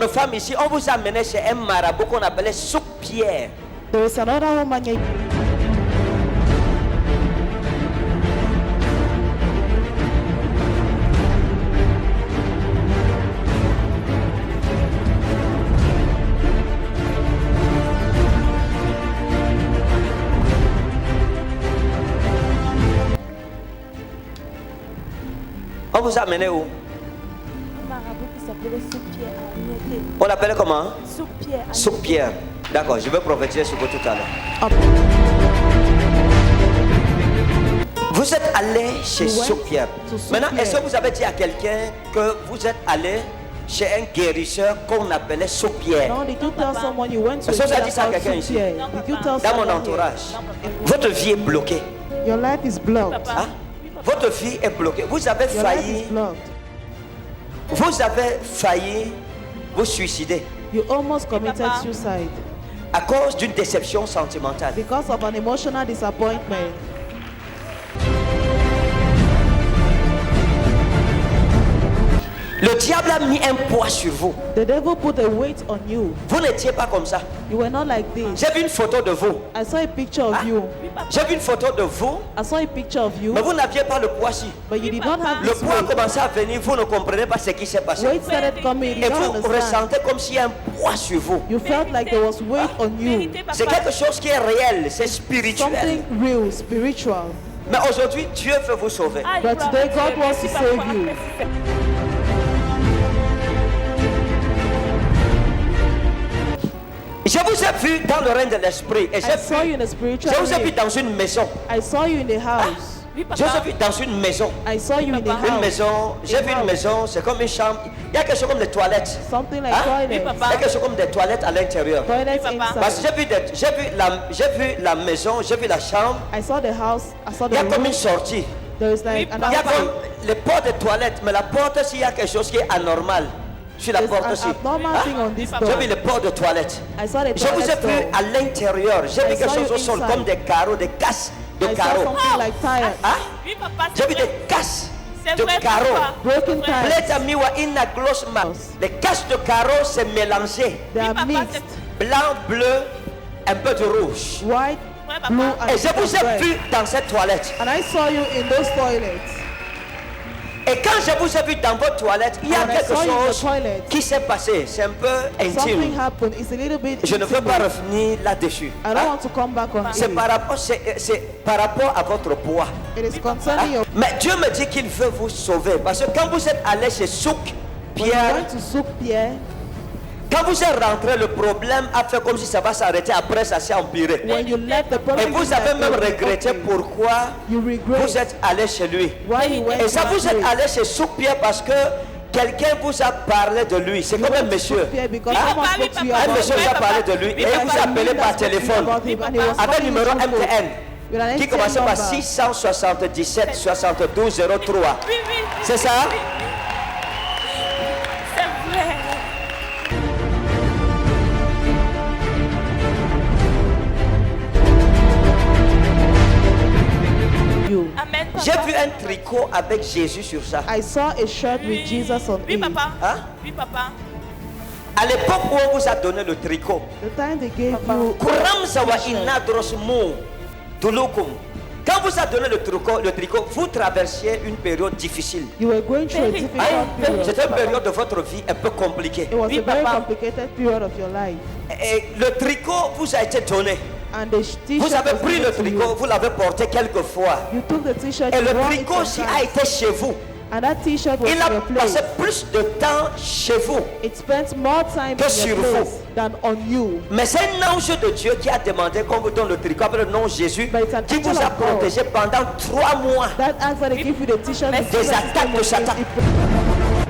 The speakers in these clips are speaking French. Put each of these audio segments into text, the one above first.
autre femme ici, on vous a amené chez un marabout qu'on appelait Souk Pierre. There is another woman here. On vous a amené où? Un marabout qui s'appelait Souk-Pierre à Agnété. On l'appelait comment? Souk-Pierre. Souk Pierre. D'accord, je vais prophétiser sur vous tout à l'heure. Vous êtes allé chez Souk Pierre. Maintenant, est-ce que vous avez dit à quelqu'un que vous êtes allé chez un guérisseur qu'on appelait Souk Pierre? No, did you tell someone you went to? Est-ce que vous avez dit ça à quelqu'un ici? Did you tell Dans mon someone entourage. Votre vie est bloquée. here? Your life is blocked. Hein? Votre vie est bloquée. Vous avez Your life failli. is blocked. Vous avez failli vous suicider You almost committed suicide à cause d'une déception sentimentale. because of an emotional disappointment. Le diable a mis un poids sur vous. The devil put a weight on you. Vous n'étiez pas comme ça. You were not like this. J'ai vu une photo de vous. I saw a picture of you. J'ai vu une photo de vous, I saw a picture of you, mais vous n'aviez pas le poids si. but you did not have Le this poids a weight. commencé à venir, vous ne comprenez pas ce qui s'est passé. Weight started coming. You Et don't vous understand. ressentez comme s'il y a un poids sur vous. You felt like there was weight on you. C'est quelque chose qui est réel, c'est spirituel. Something real, spiritual. Mais aujourd'hui, Dieu veut vous sauver. But today God wants to save you. Je vous ai vu dans le règne de l'esprit. Et I saw you in the spiritual je vous ai vu realm. dans une maison. I saw you in the house. Je vous ai vu dans une maison. I saw you in the Une house. maison, j'ai vu une maison, c'est comme une chambre. Il y a quelque chose comme des toilettes. Something like Hein? toilets. Il y a quelque chose comme des toilettes à l'intérieur. Toilets Parce que inside. j'ai vu la maison, j'ai vu la chambre. I saw the house. I saw Il y a the comme room. une sortie. There is like an Il y a comme outside. les portes des toilettes, mais la porte, s'il y a quelque chose qui est anormal sur la There's porte an aussi. abnormal thing on this J'ai door. vu les portes de toilettes. I saw the Je vous ai toilet vu door. à l'intérieur. J'ai vu I quelque saw chose you au sol, inside. comme des carreaux, des casses de I saw carreaux. something like tires. Hein? Oui, papa, J'ai c'est vu vrai. des casses C'est de vrai, carreaux. papa. Broken tires. Pleta miwa ina gloss ma. Les casses de carreaux, c'est mélangé. They are papa, mixed. Blanc, bleu, un peu de rouge. White, Ouais, papa. blue, Et je vous ai red. vu dans cette toilette. And I saw you in those toilets. Et quand je vous ai vu dans votre toilette, il y a And I quelque saw you in the chose toilet. qui s'est passé. C'est un peu Something intime. happened. It's a little bit Je ne veux pas intimate. revenir là-dessus. I don't want to come back on C'est it. par rapport à votre poids. It is concerning your. Mais Dieu me dit qu'il veut vous sauver. Parce que quand vous êtes allé chez Souk When you Pierre, went to Souk Pierre, quand vous êtes rentré, le problème a fait comme si ça va s'arrêter. Après, ça s'est empiré. when you left the Et problem, vous avez même regretté pourquoi you regret vous êtes allé chez lui. why you went Et ça, to vous êtes Souk allé chez Souk Pierre parce que quelqu'un vous a parlé de lui. C'est comme un monsieur. Pierre because Hein? someone Papa, spoke to you oui, Un about monsieur him. vous a parlé de lui et il vous a appelé par téléphone About him, and he was avec calling numéro you through phone. MTN With an qui MTN commençait par number. 677 72 03. Oui, oui. C'est ça? C'est vrai. You. Amen, papa. J'ai vu un tricot avec Jésus sur ça. I saw a shirt Oui. with Jesus on Oui, it. papa. Hein? Oui, papa. À l'époque où on vous a donné le tricot, The time they gave you Kuramzawa inadros mu tulukum. Quand vous a donné le tricot, vous traversiez une période difficile. you were going through a Hein? difficult period. C'était une période de votre vie un peu compliquée. It was Oui, a very papa. complicated period of your life. Et le tricot vous a été donné. And the t-shirt Vous avez was pris le given to tricot, you. vous l'avez porté quelques fois. You took the t-shirt, Et you le wore it tricot aussi a sometimes. été chez vous. And that t-shirt was Il in a your place. passé plus de temps chez vous. It spent more time Que in sur your vous. place than on you. Mais c'est un ange de Dieu qui a demandé qu'on vous donne le tricot avec le nom Jésus, But it's an qui vous angel a of God. protégé pendant 3 mois. That asked that they give you the t-shirt Des with Jesus' attaques name de Satan. on it.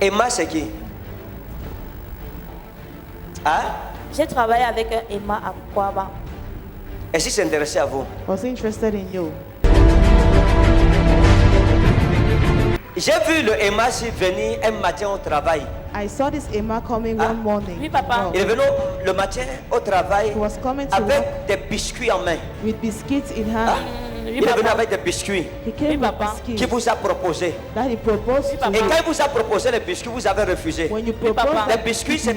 Emma, c'est qui? Hein? J'ai travaillé avec un Emma à Kwaba. Est-ce qu'il s'est intéressé à vous? Was interested in you. J'ai vu le Emma venir un matin au travail. I saw this Emma coming Ah. one morning. Oui, papa. Il est venu le matin au travail He was coming to avec work des biscuits en main. with biscuits in hand. Oui, Il est venu papa. avec des biscuits He came Oui, with papa. qui biscuits vous a proposé. that he proposed Oui, to papa. Et you. quand il vous a proposé les biscuits, vous avez refusé. When you Oui, papa. proposed Les that biscuits, biscuit,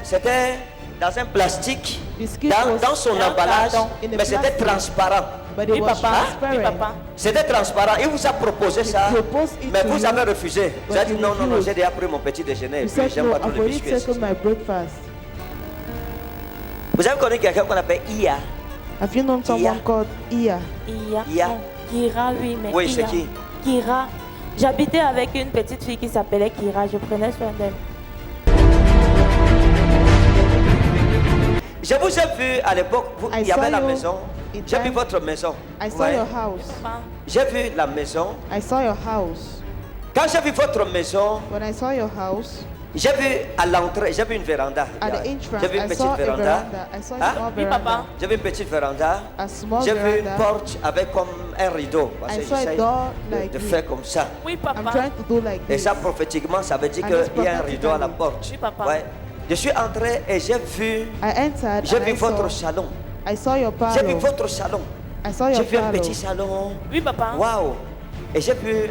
c'était dans un plastique, Biscuit dans was son dans un emballage, carton. In a mais c'était plastic. transparent. but it Oui, was papa. Oui, transparent. papa. C'était transparent. Il vous a proposé ça, proposed it mais to vous you, avez refusé. Vous but avez dit you non, non, non, refused. j'ai déjà pris mon petit déjeuner et You puis said j'aime no, pas trop I've les already biscuits. taken my breakfast. Vous avez connu quelqu'un qu'on appelle Ia? Have you known someone Ia. called Ia? Ia. Non, Kira, oui, mais Oui, c'est Ia. qui? Kira. J'habitais avec une petite fille qui s'appelait Kira. Je prenais soin d'elle. Je vous ai vu à l'époque, il y I saw avait la you maison. in J'ai vu time. votre maison. I saw Ouais. your house. Papa. J'ai vu la maison. I saw your house. Quand j'ai vu votre maison, When I saw your house, j'ai vu à l'entrée, j'ai vu une véranda. at the entrance, J'ai vu une I petite saw a véranda. veranda. I saw a Hein? small Oui, veranda. papa. J'ai vu une petite véranda. A small J'ai vu une veranda. porte avec comme un rideau. Parce I que saw a j'essaie door de like this. faire comme ça. Oui, I'm papa. trying to do like Et this. ça, prophétiquement, ça veut dire And qu'il y a un it's rideau à la porte. Oui, papa. Ouais. Je suis entré et j'ai vu, I entered j'ai and vu I votre saw, salon. I saw your J'ai vu parlor. votre salon. I saw J'ai your vu un parlor. petit salon. Oui, papa. Waouh! Et j'ai vu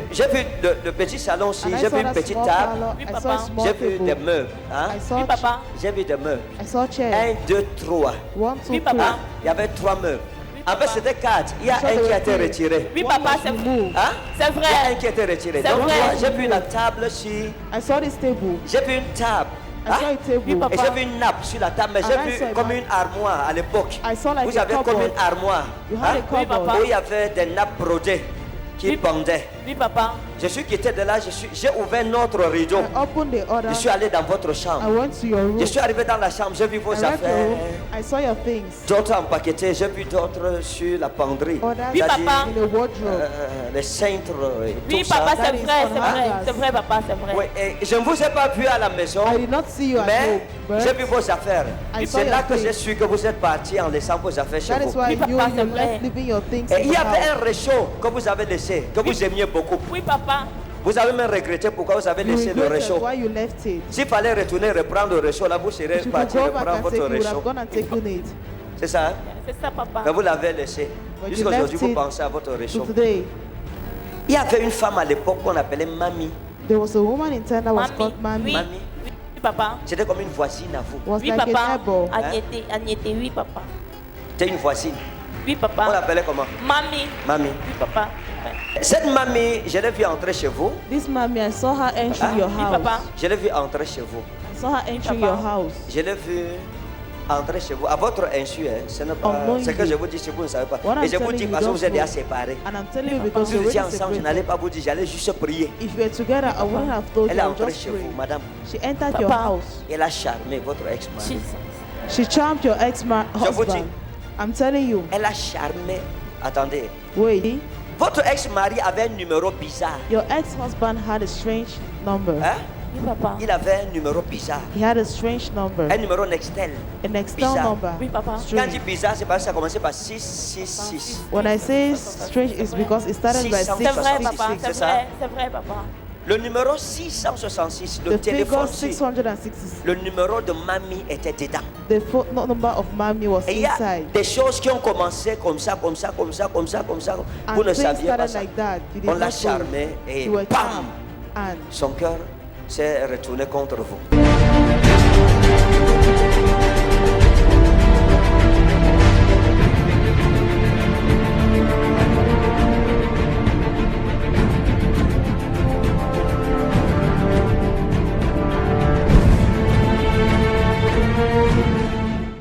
le petit salon aussi. And I J'ai saw vu une that petite small table. parlor. Oui, I papa. saw a small J'ai vu des table. meubles. Hein? I saw Oui, papa. J'ai vu des meubles. I saw chair. 1, 2, 3. 1, 2, Oui, 3. papa. Il y avait 3 meubles. Oui, En fait, papa. c'était 4. Il y a So un there qui a were été three. retiré. Oui, One papa, was c'est vrai. removed. Hein? C'est Il y a un vrai. qui a été retiré. C'est Donc, vrai. moi, j'ai vu la table ici. I saw this table. J'ai vu une table. I saw Hein? a table. Oui, papa. Et j'ai vu une nappe sur la table, mais And j'ai I saw vu a comme map. une armoire à l'époque. I saw like Vous a avez comme cupboard. une armoire. You had a Hein? Oui, cupboard. papa. Où il y avait des nappes brodées qui Oui. pendaient. Oui, papa. Je suis quitté de là, j'ai ouvert notre rideau. I opened the other. Je suis allé dans votre I chambre. went to your room. Je suis arrivé dans la chambre, j'ai vu vos I went to your affaires. room. I saw your things. D'autres empaquetés, j'ai vu d'autres sur la penderie. Others Oui, C'est-à-dire, papa. in the wardrobe. les cintres et Oui, tout papa, ça. c'est That vrai, is c'est on vrai. hangers. C'est vrai, papa, c'est Oui, vrai. et je ne vous ai pas vu à la maison, I did not see you at mais home, but j'ai vu vos affaires. I saw C'est là your que j'ai things. su que vous êtes parti en laissant vos affaires chez That is vous. why Oui, I knew papa, you c'est vrai. left leaving your things Et in il y the avait un house. réchaud que vous avez laissé, que vous aimiez beaucoup. Oui, papa. Vous avez même regretté pourquoi vous avez You laissé le regretted réchaud. why you left it. S'il fallait retourner reprendre le réchaud, là vous serez If you could parti go back reprendre and votre take, you would have réchaud. gone and taken it. C'est ça, hein? C'est ça, papa. Mais vous l'avez laissé. But you Jusqu'à aujourd'hui, left vous it pensez à votre So réchaud. today, Il y avait une femme à l'époque qu'on appelait Mamie. there was a woman in town that was Mamie. called Mammy. Oui. Mamie, Oui, papa. c'était comme une voisine à vous. Was Oui, like a papa. neighbor. Agnete, Agnete, oui, papa. C'était une voisine. Oui, On papa. l'appelait comment? Mamie. Mamie. Oui, papa. Cette mamie, je l'ai vue entrer chez vous. This Mammy, I saw her entering your Oui, house. papa. Je l'ai vue entrer chez vous. I saw her entering papa. your house. Je l'ai vue entrer chez vous. À votre insu, hein. Ce n'est pas Unknowingly. ce que je vous dis, si vous ne savez pas. What I'm Et je vous telling dis you, parce que don't vous êtes déjà know. séparés. And I'm telling you because Si you're vous étiez already ensemble, je n'allais separated. pas vous dire, j'allais juste prier. If you were together, I wouldn't have told Elle you. est I would entrée just chez pray. vous, madame. She entered your Papa. house. Elle a charmé votre ex-mari. Jesus. She charmed your Je vous dis. ex-husband. I'm telling you. Elle a charmé. Attendez. Wait. Votre ex-mari avait un numéro bizarre. Your ex-husband had a strange number. Hein? Oui, papa. Il avait un numéro bizarre. He had a strange number. Un numéro Nextel. An external bizarre. number. Oui, papa. Quand je Strange. dis bizarre, c'est parce que ça commençait par 666. When I say strange, it's because it started by 666. C'est vrai, 666. papa. C'est C'est ça? vrai. C'est vrai, papa. Le numéro 666, le The figure téléphone, si, 666. le numéro de mamie était dedans. The phone number of Mammy was Et il y a inside. des choses qui ont commencé comme ça, comme ça, comme ça, comme ça, comme ça. Vous And ne things saviez pas started ça. like that. You did On l'a not know. charmé et You were bam, charmed. And son cœur s'est retourné contre vous.